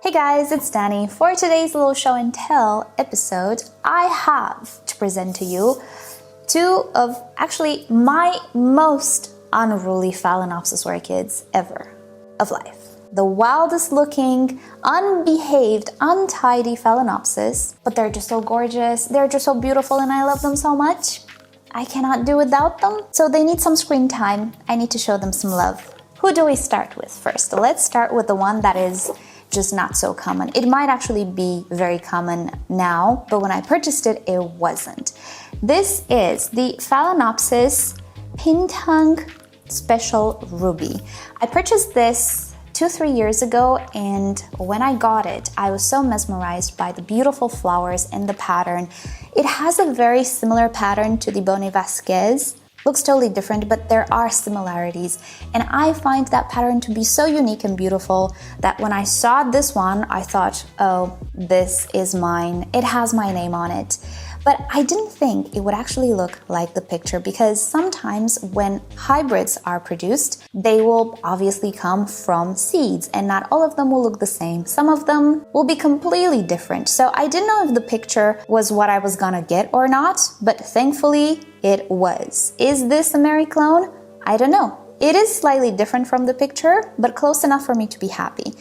Hey guys, it's Dani. For today's little show and tell episode, I have to present to you two of actually my most unruly Phalaenopsis orchids ever of life. The wildest looking, unbehaved, untidy Phalaenopsis, but they're just so gorgeous, they're just so beautiful, and I love them so much. I cannot do without them, so they need some screen time. I need to show them some love. Who do we start with first? Let's start with the one that is just not so common. It might actually be very common now, but when I purchased it, it wasn't. This is the Phalaenopsis Pinto Special Ruby. I purchased this 2-3 years ago, and when I got it, I was so mesmerized by the beautiful flowers and the pattern. It has a very similar pattern to the Bonne Vasquez. Looks totally different, but there are similarities. And I find that pattern to be so unique and beautiful that when I saw this one, I thought, oh, this is mine. It has my name on it. But I didn't think it would actually look like the picture, because sometimes when hybrids are produced, they will obviously come from seeds and not all of them will look the same. Some of them will be completely different. So I didn't know if the picture was what I was gonna get or not, but thankfully it was. Is this a Mary clone? I don't know. It is slightly different from the picture, but close enough for me to be happy.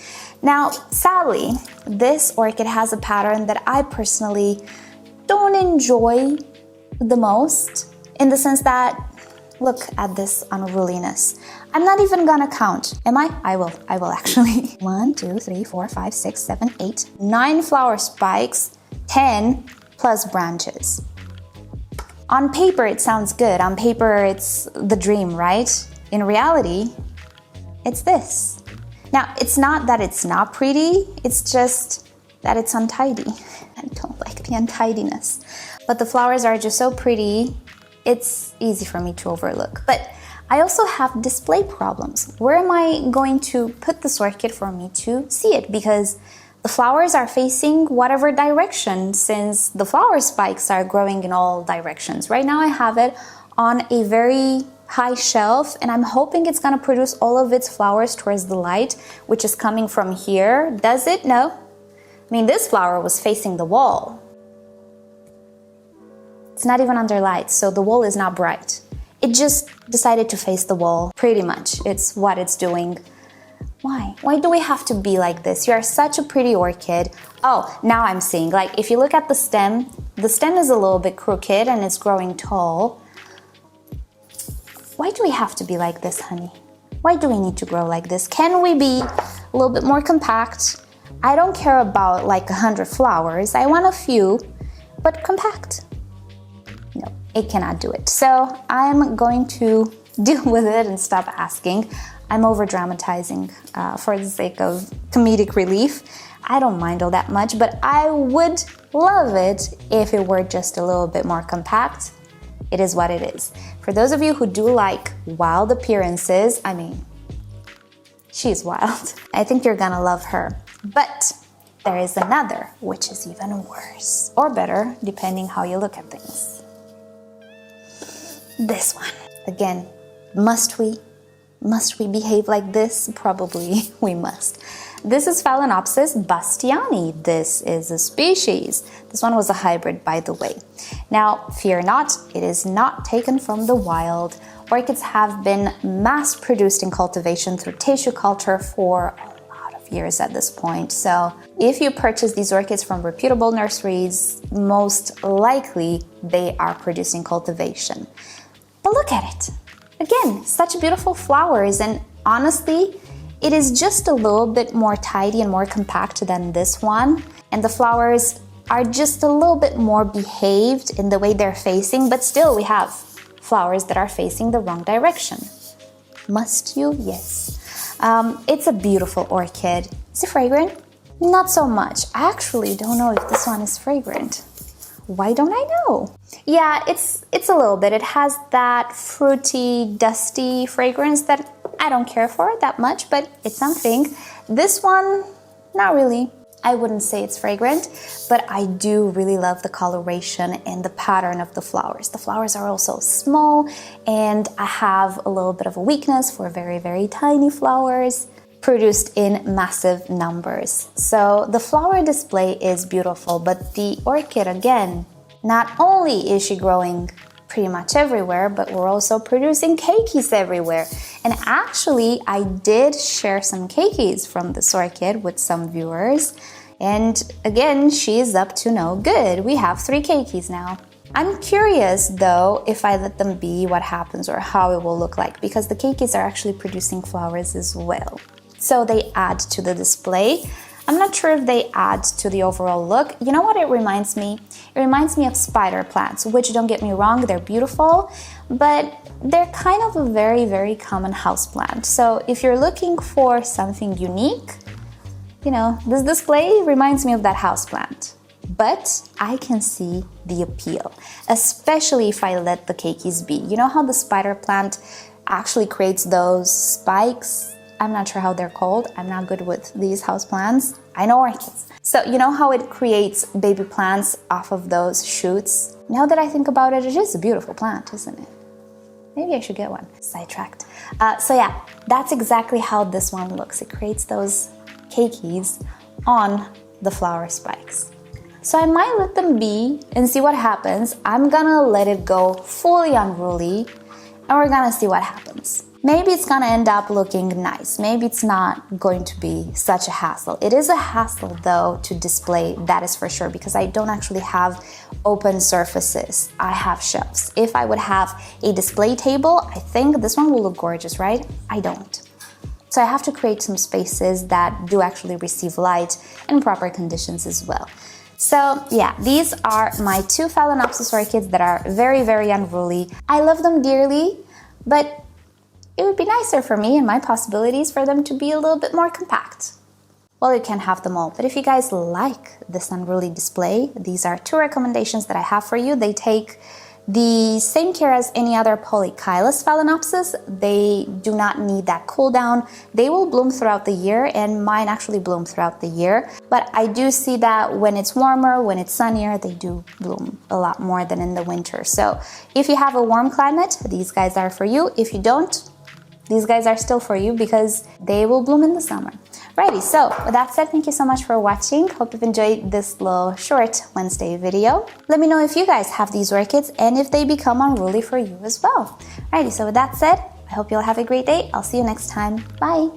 Now, sadly, this orchid has a pattern that I personally don't enjoy the most, in the sense that, look at this unruliness. I'm not even gonna count. Am I? I will actually. 1, 2, 3, 4, 5, 6, 7, 8, 9 flower spikes, 10 plus branches. On paper, it sounds good. On paper, it's the dream, right? In reality, it's this. Now, it's not that it's not pretty, it's just that it's untidy. I don't like the untidiness. But the flowers are just so pretty, it's easy for me to overlook. But I also have display problems. Where am I going to put this orchid for me to see it? Because the flowers are facing whatever direction, since the flower spikes are growing in all directions. Right now I have it on a very high shelf, and I'm hoping it's gonna produce all of its flowers towards the light, which is coming from here. Does it? No. I mean, this flower was facing the wall. It's not even under light, so the wall is not bright. It just decided to face the wall, pretty much. It's what it's doing. Why? Why do we have to be like this? You are such a pretty orchid. Oh, now I'm seeing, like, if you look at the stem is a little bit crooked and it's growing tall. Why do we have to be like this, honey? Why do we need to grow like this? Can we be a little bit more compact? I don't care about like 100 flowers. I want a few, but compact. No, it cannot do it. So I'm going to deal with it and stop asking. I'm over dramatizing for the sake of comedic relief. I don't mind all that much, but I would love it if it were just a little bit more compact. It is what it is. For those of you who do like wild appearances, I mean, she's wild. I think you're gonna love her. But there is another, which is even worse. Or better, depending how you look at things. This one. Again, must we behave like this? Probably we must. This is Phalaenopsis Bastiani. This is a species. This one was a hybrid, by the way. Now, fear not, it is not taken from the wild. Orchids have been mass-produced in cultivation through tissue culture for years at this point. So if you purchase these orchids from reputable nurseries, most likely they are producing cultivation. But look at it. Again, such beautiful flowers, and honestly, it is just a little bit more tidy and more compact than this one. And the flowers are just a little bit more behaved in the way they're facing, but still we have flowers that are facing the wrong direction. Must you? Yes. It's a beautiful orchid. Is it fragrant? Not so much. I actually don't know if this one is fragrant. Why don't I know? Yeah, it's a little bit. It has that fruity, dusty fragrance that I don't care for that much, but it's something. This one, not really. I wouldn't say it's fragrant, but I do really love the coloration and the pattern of the flowers. The flowers are also small, and I have a little bit of a weakness for very, very tiny flowers. produced in massive numbers. So the flower display is beautiful, but the orchid, again, not only is she growing pretty much everywhere, but we're also producing keikis everywhere. And actually, I did share some keikis from this orchid with some viewers. And again, she's up to no good. We have 3 keikis now. I'm curious though, if I let them be, what happens or how it will look like, because the keikis are actually producing flowers as well. So they add to the display. I'm not sure if they add to the overall look. You know what it reminds me? It reminds me of spider plants, which, don't get me wrong, they're beautiful, but they're kind of a very, very common house plant. So if you're looking for something unique, you know, this display reminds me of that house plant. But I can see the appeal, especially if I let the keikis be. You know how the spider plant actually creates those spikes? I'm not sure how they're called. I'm not good with these house plants. I know orchids. So you know how it creates baby plants off of those shoots? Now that I think about it, it is a beautiful plant, isn't it? Maybe I should get one. Sidetracked. So yeah, that's exactly how this one looks. It creates those keikis on the flower spikes. So I might let them be and see what happens. I'm gonna let it go fully unruly and we're gonna see what happens. Maybe it's gonna end up looking nice. Maybe it's not going to be such a hassle. It is a hassle though to display, that is for sure, because I don't actually have open surfaces. I have shelves. If I would have a display table, I think this one will look gorgeous, right? I don't. So I have to create some spaces that do actually receive light in proper conditions as well. So yeah, these are my 2 Phalaenopsis orchids that are very, very unruly. I love them dearly, but it would be nicer for me and my possibilities for them to be a little bit more compact. Well, you can't have them all, but if you guys like this unruly display, these are 2 recommendations that I have for you. They take the same care as any other polychilous Phalaenopsis. They do not need that cool down. They will bloom throughout the year, and mine actually bloom throughout the year. But I do see that when it's warmer, when it's sunnier, they do bloom a lot more than in the winter. So if you have a warm climate, these guys are for you. If you don't, these guys are still for you because they will bloom in the summer. Righty, so with that said, thank you so much for watching. Hope you've enjoyed this little short Wednesday video. Let me know if you guys have these orchids and if they become unruly for you as well. Righty, so with that said, I hope you'll have a great day. I'll see you next time. Bye.